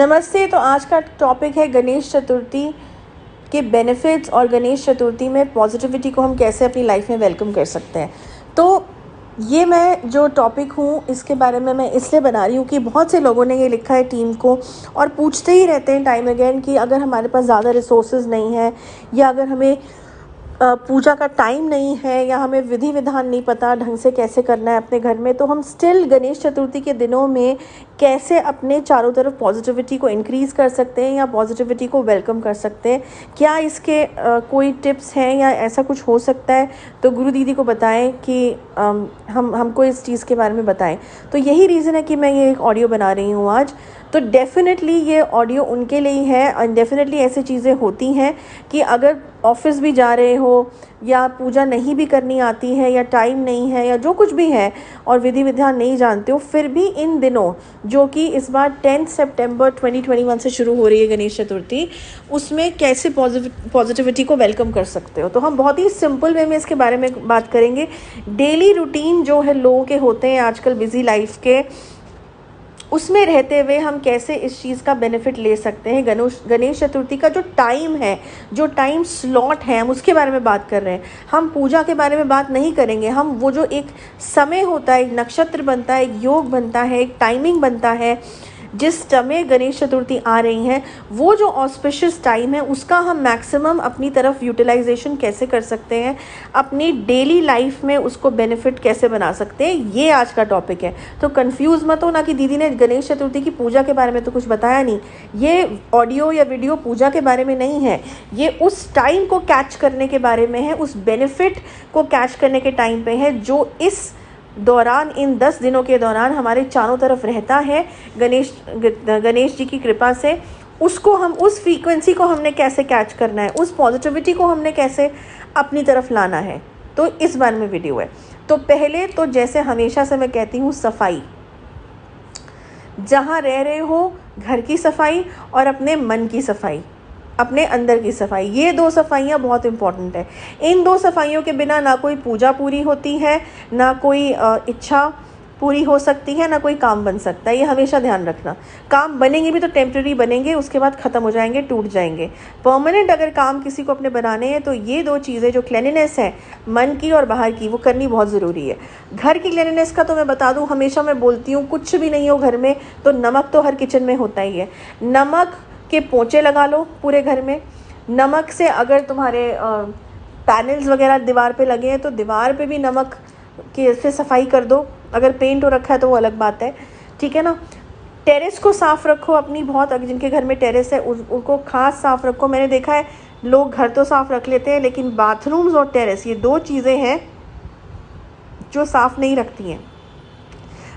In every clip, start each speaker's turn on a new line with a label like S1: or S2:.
S1: नमस्ते। तो आज का टॉपिक है गणेश चतुर्थी के बेनिफिट्स और गणेश चतुर्थी में पॉजिटिविटी को हम कैसे अपनी लाइफ में वेलकम कर सकते हैं। तो ये मैं जो टॉपिक हूँ इसके बारे में मैं इसलिए बना रही हूँ कि बहुत से लोगों ने ये लिखा है टीम को और पूछते ही रहते हैं टाइम अगेन कि अगर हमारे पास ज़्यादा रिसोर्सेज नहीं है या अगर हमें पूजा का टाइम नहीं है या हमें विधि विधान नहीं पता ढंग से कैसे करना है अपने घर में, तो हम स्टिल गणेश चतुर्थी के दिनों में कैसे अपने चारों तरफ पॉजिटिविटी को इंक्रीज़ कर सकते हैं या पॉजिटिविटी को वेलकम कर सकते हैं। क्या इसके कोई टिप्स हैं या ऐसा कुछ हो सकता है? तो गुरु दीदी को बताएं कि हमको इस चीज़ के बारे में बताएं। तो यही रीज़न है कि मैं ये एक ऑडियो बना रही हूँ आज। तो डेफ़िनेटली ये ऑडियो उनके लिए ही है और डेफ़िनेटली ऐसी चीज़ें होती हैं कि अगर ऑफिस भी जा रहे हो या पूजा नहीं भी करनी आती है या टाइम नहीं है या जो कुछ भी है और विधि विधान नहीं जानते हो, फिर भी इन दिनों जो कि इस बार 10 सितंबर 2021 से शुरू हो रही है गणेश चतुर्थी, उसमें कैसे पॉजिटिविटी को वेलकम कर सकते हो। तो हम बहुत ही सिंपल वे में इसके बारे में बात करेंगे। डेली रूटीन जो है लोगों के होते हैं आजकल बिजी लाइफ के, उसमें रहते हुए हम कैसे इस चीज़ का बेनिफिट ले सकते हैं। गणेश चतुर्थी का जो टाइम है, जो टाइम स्लॉट है, हम उसके बारे में बात कर रहे हैं। हम पूजा के बारे में बात नहीं करेंगे। हम वो जो एक समय होता है, एक नक्षत्र बनता है, एक योग बनता है, एक टाइमिंग बनता है, जिस समय गणेश चतुर्थी आ रही है, वो जो ऑस्पिशियस टाइम है उसका हम मैक्सिमम अपनी तरफ यूटिलाइजेशन कैसे कर सकते हैं, अपनी डेली लाइफ में उसको बेनिफिट कैसे बना सकते हैं, ये आज का टॉपिक है। तो कंफ्यूज मत हो ना कि दीदी ने गणेश चतुर्थी की पूजा के बारे में तो कुछ बताया नहीं। ये ऑडियो या वीडियो पूजा के बारे में नहीं है, ये उस टाइम को कैच करने के बारे में है, उस बेनिफिट को कैच करने के टाइम पे है जो इस दौरान, इन 10 दिनों के दौरान हमारे चारों तरफ रहता है गणेश जी की कृपा से। उसको हम, उस फ्रीक्वेंसी को हमने कैसे कैच करना है, उस पॉजिटिविटी को हमने कैसे अपनी तरफ लाना है, तो इस बारे में वीडियो है। तो पहले तो जैसे हमेशा से मैं कहती हूँ, सफाई, जहाँ रह रहे हो घर की सफाई और अपने मन की सफाई, अपने अंदर की सफाई, ये 2 सफाइयाँ बहुत इम्पॉर्टेंट है। इन 2 सफाइयों के बिना ना कोई पूजा पूरी होती है, ना कोई इच्छा पूरी हो सकती है, ना कोई काम बन सकता है। ये हमेशा ध्यान रखना। काम बनेंगे भी तो टेम्प्रेरी बनेंगे, उसके बाद ख़त्म हो जाएंगे, टूट जाएंगे। परमानेंट अगर काम किसी को अपने बनाने हैं तो ये 2 चीज़ें जो क्लीनिनेस है मन की और बाहर की, वो करनी बहुत ज़रूरी है। घर की क्लीनिनेस का तो मैं बता दूँ, हमेशा मैं बोलती हूँ, कुछ भी नहीं हो घर में तो नमक तो हर किचन में होता ही है। नमक के पोंछे लगा लो पूरे घर में। नमक से अगर तुम्हारे पैनल्स वगैरह दीवार पे लगे हैं तो दीवार पे भी नमक के से सफाई कर दो। अगर पेंट हो रखा है तो वो अलग बात है, ठीक है ना। टेरेस को साफ़ रखो अपनी, बहुत अगर जिनके घर में टेरेस है उनको खास साफ़ रखो। मैंने देखा है लोग घर तो साफ़ रख लेते हैं लेकिन बाथरूम्स और टेरेस, ये 2 चीज़ें हैं जो साफ़ नहीं रखती हैं।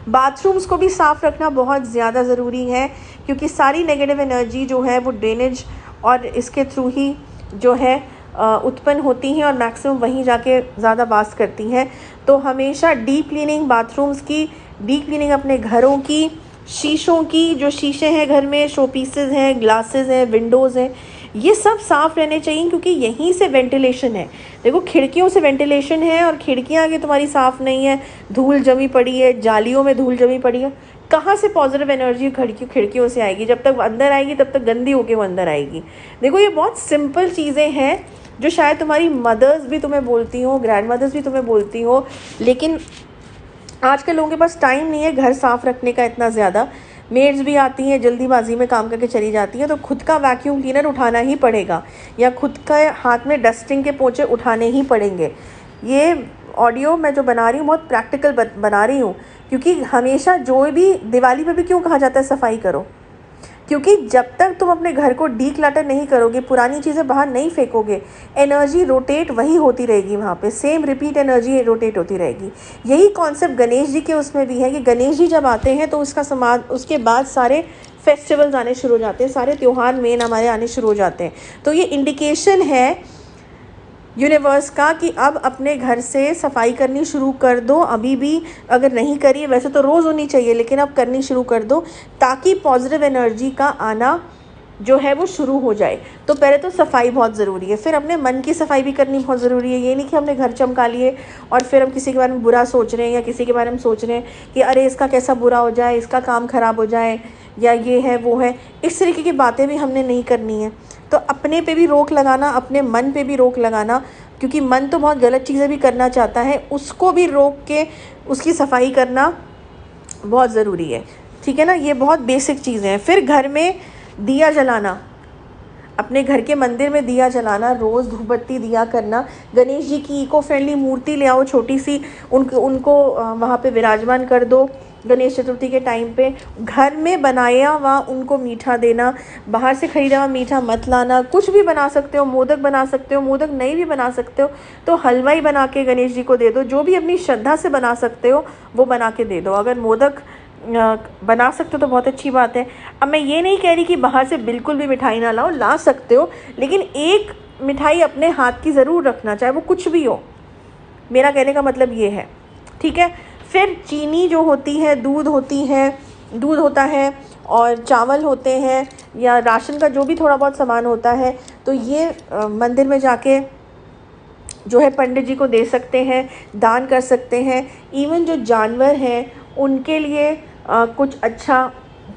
S1: बाथरूम्स को भी साफ़ रखना बहुत ज़्यादा ज़रूरी है क्योंकि सारी नेगेटिव एनर्जी जो है वो ड्रेनेज और इसके थ्रू ही जो है उत्पन्न होती हैं और मैक्सिमम वहीं जाके ज़्यादा वास करती हैं। तो हमेशा डीप क्लीनिंग बाथरूम्स की, डीप क्लीनिंग अपने घरों की, शीशों की, जो शीशे हैं घर में, शो पीसेज हैं, ग्लासेस हैं, विंडोज़ हैं, ये सब साफ़ रहने चाहिए क्योंकि यहीं से वेंटिलेशन है। देखो खिड़कियों से वेंटिलेशन है और खिड़कियाँ अगर तुम्हारी साफ़ नहीं है, धूल जमी पड़ी है, जालियों में धूल जमी पड़ी है, कहाँ से पॉजिटिव एनर्जी खिड़कियों से आएगी? जब तक अंदर आएगी तब तक गंदी होके वो अंदर आएगी। देखो ये बहुत सिंपल चीज़ें हैं जो शायद तुम्हारी मदर्स भी तुम्हें बोलती हो, ग्रैंड मदर्स भी तुम्हें बोलती हो, लेकिन आजकल लोगों के पास टाइम नहीं है घर साफ़ रखने का इतना ज़्यादा। मेड्स भी आती हैं, जल्दीबाजी में काम करके चली जाती हैं, तो खुद का वैक्यूम क्लीनर उठाना ही पड़ेगा या खुद का हाथ में डस्टिंग के पोंछे उठाने ही पड़ेंगे। ये ऑडियो मैं जो बना रही हूँ बहुत प्रैक्टिकल बना रही हूँ क्योंकि हमेशा जो भी दिवाली पे भी क्यों कहा जाता है सफाई करो, क्योंकि जब तक तुम अपने घर को डीक्लटर नहीं करोगे, पुरानी चीज़ें बाहर नहीं फेंकोगे, एनर्जी रोटेट वही होती रहेगी वहाँ पे, सेम रिपीट एनर्जी रोटेट होती रहेगी। यही कॉन्सेप्ट गणेश जी के उसमें भी है कि गणेश जी जब आते हैं तो उसके बाद सारे फेस्टिवल्स आने शुरू हो जाते हैं, सारे त्यौहार मेन हमारे आने शुरू हो जाते हैं। तो ये इंडिकेशन है यूनिवर्स का कि अब अपने घर से सफाई करनी शुरू कर दो। अभी भी अगर नहीं करी, वैसे तो रोज़ होनी चाहिए लेकिन अब करनी शुरू कर दो ताकि पॉजिटिव एनर्जी का आना जो है वो शुरू हो जाए। तो पहले तो सफाई बहुत ज़रूरी है, फिर अपने मन की सफाई भी करनी बहुत ज़रूरी है। ये नहीं कि हमने घर चमका लिए और फिर हम किसी के बारे में बुरा सोच रहे हैं या किसी के बारे में सोच रहे हैं कि अरे इसका कैसा बुरा हो जाए, इसका काम ख़राब हो जाए, या ये है वो है, इस तरीके की बातें भी हमने नहीं करनी है। तो अपने पे भी रोक लगाना, अपने मन पे भी रोक लगाना, क्योंकि मन तो बहुत गलत चीज़ें भी करना चाहता है, उसको भी रोक के उसकी सफाई करना बहुत ज़रूरी है। ठीक है ना, ये बहुत बेसिक चीज़ें हैं। फिर घर में दिया जलाना, अपने घर के मंदिर में दिया जलाना, रोज़ धूप बत्ती दिया करना। गणेश जी की इको फ्रेंडली मूर्ति ले आओ छोटी सी, उनको वहाँ पे विराजमान कर दो। गणेश चतुर्थी के टाइम पे घर में बनाया हुआ उनको मीठा देना, बाहर से ख़रीदा हुआ मीठा मत लाना। कुछ भी बना सकते हो, मोदक बना सकते हो, मोदक नहीं भी बना सकते हो तो हलवाई बना के गणेश जी को दे दो। जो भी अपनी श्रद्धा से बना सकते हो वो बना के दे दो। अगर मोदक बना सकते हो तो बहुत अच्छी बात है। अब मैं ये नहीं कह रही कि बाहर से बिल्कुल भी मिठाई ना लाओ, ला सकते हो, लेकिन एक मिठाई अपने हाथ की ज़रूर रखना, चाहे वो कुछ भी हो। मेरा कहने का मतलब ये है। ठीक है। फिर चीनी जो होती है, दूध होता है और चावल होते हैं या राशन का जो भी थोड़ा बहुत सामान होता है, तो ये मंदिर में जाके जो है पंडित जी को दे सकते हैं, दान कर सकते हैं। इवन जो जानवर हैं उनके लिए कुछ अच्छा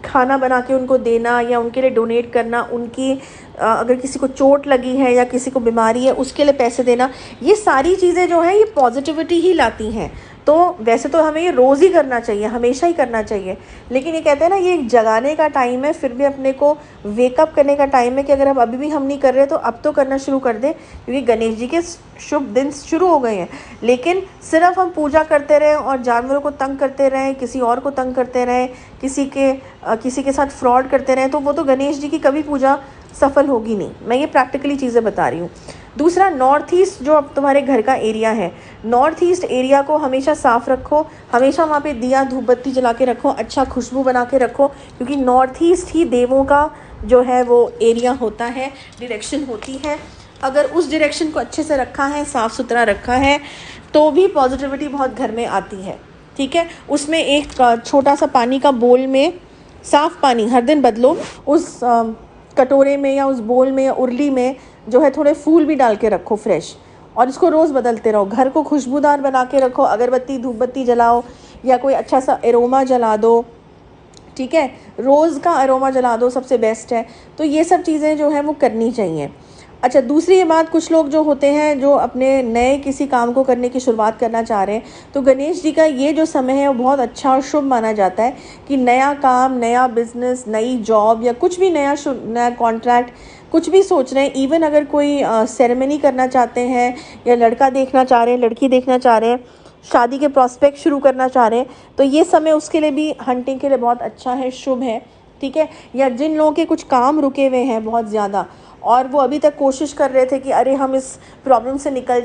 S1: खाना बना के उनको देना या उनके लिए डोनेट करना, उनकी अगर किसी को चोट लगी है या किसी को बीमारी है उसके लिए पैसे देना, ये सारी चीज़ें जो हैं ये पॉजिटिविटी ही लाती हैं। तो वैसे तो हमें ये रोज़ ही करना चाहिए, हमेशा ही करना चाहिए, लेकिन ये कहते हैं ना ये एक जगाने का टाइम है, फिर भी अपने को वेकअप करने का टाइम है कि अगर हम अभी भी हम नहीं कर रहे तो अब तो करना शुरू कर दें, क्योंकि गणेश जी के शुभ दिन शुरू हो गए हैं। लेकिन सिर्फ हम पूजा करते रहें और जानवरों को तंग करते रहें, किसी और को तंग करते रहें, किसी के साथ फ्रॉड करते रहें, तो वो तो गणेश जी की कभी पूजा सफल होगी नहीं। मैं ये प्रैक्टिकली चीज़ें बता रही हूँ। दूसरा, नॉर्थ ईस्ट जो अब तुम्हारे घर का एरिया है, नॉर्थ ईस्ट एरिया को हमेशा साफ़ रखो, हमेशा वहाँ पे दिया धूप बत्ती जला के रखो, अच्छा खुशबू बना के रखो, क्योंकि नॉर्थ ईस्ट ही देवों का जो है वो एरिया होता है, डायरेक्शन होती है। अगर उस डायरेक्शन को अच्छे से रखा है, साफ़ सुथरा रखा है, तो भी पॉजिटिविटी बहुत घर में आती है। ठीक है। उसमें एक छोटा सा पानी का बोल में, साफ़ पानी हर दिन बदलो, उस कटोरे में या उस बोल में या उरली में जो है थोड़े फूल भी डाल के रखो फ्रेश, और इसको रोज़ बदलते रहो। घर को खुशबूदार बना के रखो, अगरबत्ती धूप बत्ती जलाओ या कोई अच्छा सा एरोमा जला दो। ठीक है, रोज़ का अरोमा जला दो, सबसे बेस्ट है। तो ये सब चीज़ें जो है वो करनी चाहिए। अच्छा, दूसरी बात, कुछ लोग जो होते हैं जो अपने नए किसी काम को करने की शुरुआत करना चाह रहे हैं, तो गणेश जी का ये जो समय है वो बहुत अच्छा और शुभ माना जाता है कि नया काम, नया बिजनेस, नई जॉब या कुछ भी नया कॉन्ट्रैक्ट, कुछ भी सोच रहे हैं। इवन अगर कोई सेरेमनी करना चाहते हैं या लड़का देखना चाह रहे हैं, लड़की देखना चाह रहे हैं, शादी के प्रॉस्पेक्ट शुरू करना चाह रहे हैं, तो ये समय उसके लिए भी, हंटिंग के लिए बहुत अच्छा है, शुभ है। ठीक है। या जिन लोगों के कुछ काम रुके हुए हैं बहुत ज़्यादा और वो अभी तक कोशिश कर रहे थे कि अरे हम इस प्रॉब्लम से निकल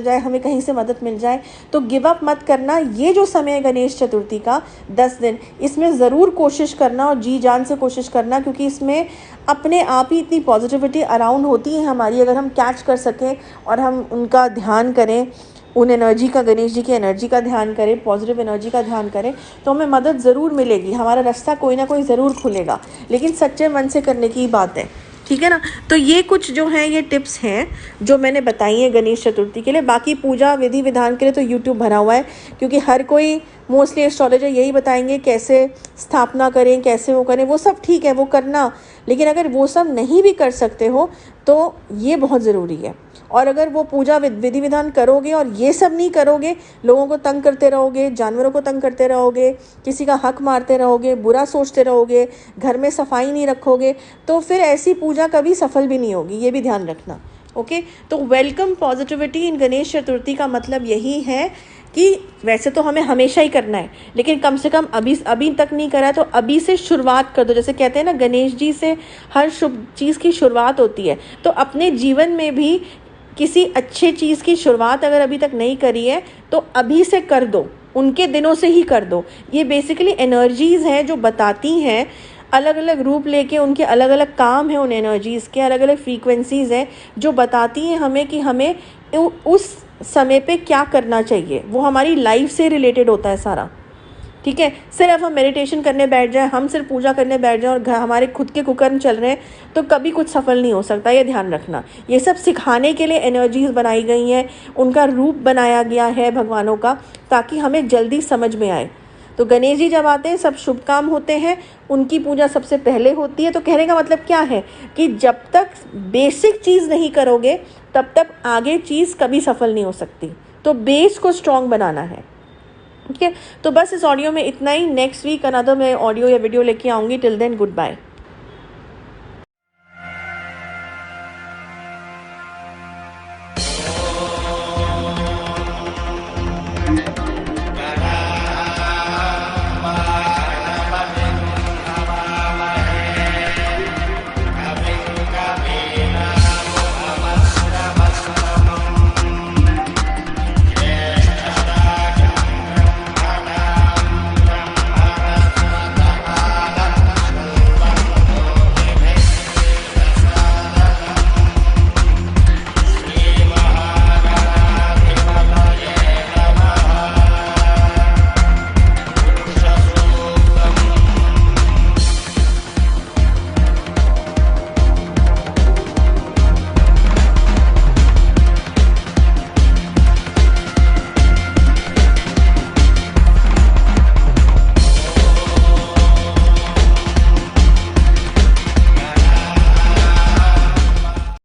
S1: जाए, हमें कहीं से मदद मिल जाए, तो गिव अप मत करना। ये जो समय है गणेश चतुर्थी का 10 दिन, इसमें ज़रूर कोशिश करना और जी जान से कोशिश करना, क्योंकि इसमें अपने आप ही इतनी पॉजिटिविटी अराउंड होती है हमारी। अगर हम कैच कर सकें और हम उनका ध्यान करें, उन एनर्जी का, गणेश जी की एनर्जी का ध्यान करें, पॉजिटिव एनर्जी का ध्यान करें, तो हमें मदद ज़रूर मिलेगी, हमारा रास्ता कोई ना कोई ज़रूर खुलेगा, लेकिन सच्चे मन से करने की बात है। ठीक है ना। तो ये कुछ जो हैं ये टिप्स हैं जो मैंने बताई हैं गणेश चतुर्थी के लिए। बाकी पूजा विधि विधान के लिए तो यूट्यूब भरा हुआ है, क्योंकि हर कोई मोस्टली एस्ट्रोलॉजर यही बताएंगे कैसे स्थापना करें, कैसे वो करें, वो सब ठीक है, वो करना, लेकिन अगर वो सब नहीं भी कर सकते हो तो ये बहुत ज़रूरी है। और अगर वो पूजा विधि विधान करोगे और ये सब नहीं करोगे, लोगों को तंग करते रहोगे, जानवरों को तंग करते रहोगे, किसी का हक मारते रहोगे, बुरा सोचते रहोगे, घर में सफाई नहीं रखोगे, तो फिर ऐसी पूजा कभी सफल भी नहीं होगी, ये भी ध्यान रखना। ओके। तो welcome positivity in Ganesh Chaturthi का मतलब यही है कि वैसे तो हमें हमेशा ही करना है, लेकिन कम से कम अभी तक नहीं करा तो अभी से शुरुआत कर दो। जैसे कहते हैं ना, गणेश जी से हर शुभ चीज़ की शुरुआत होती है, तो अपने जीवन में भी किसी अच्छे चीज़ की शुरुआत अगर अभी तक नहीं करी है तो अभी से कर दो, उनके दिनों से ही कर दो। ये बेसिकली एनर्जीज़ हैं जो बताती हैं, अलग अलग रूप लेके उनके अलग अलग काम हैं, उन एनर्जीज़ के अलग अलग फ्रीक्वेंसीज़ हैं जो बताती हैं हमें कि हमें उस समय पे क्या करना चाहिए। वो हमारी लाइफ से रिलेटेड होता है सारा। ठीक है। सिर्फ हम मेडिटेशन करने बैठ जाएं, हम सिर्फ पूजा करने बैठ जाएं और हमारे खुद के कुकर्म चल रहे हैं, तो कभी कुछ सफल नहीं हो सकता, ये ध्यान रखना। ये सब सिखाने के लिए एनर्जीज़ बनाई गई हैं, उनका रूप बनाया गया है भगवानों का, ताकि हमें जल्दी समझ में आए। तो गणेश जी जब आते हैं सब शुभ काम होते हैं, उनकी पूजा सबसे पहले होती है। तो कहने का मतलब क्या है कि जब तक बेसिक चीज़ नहीं करोगे तब तक आगे चीज़ कभी सफल नहीं हो सकती। तो बेस को स्ट्रॉन्ग बनाना है। ठीक है, तो बस इस ऑडियो में इतना ही। नेक्स्ट वीक अनदर मैं ऑडियो या वीडियो लेके आऊँगी। Till then good bye.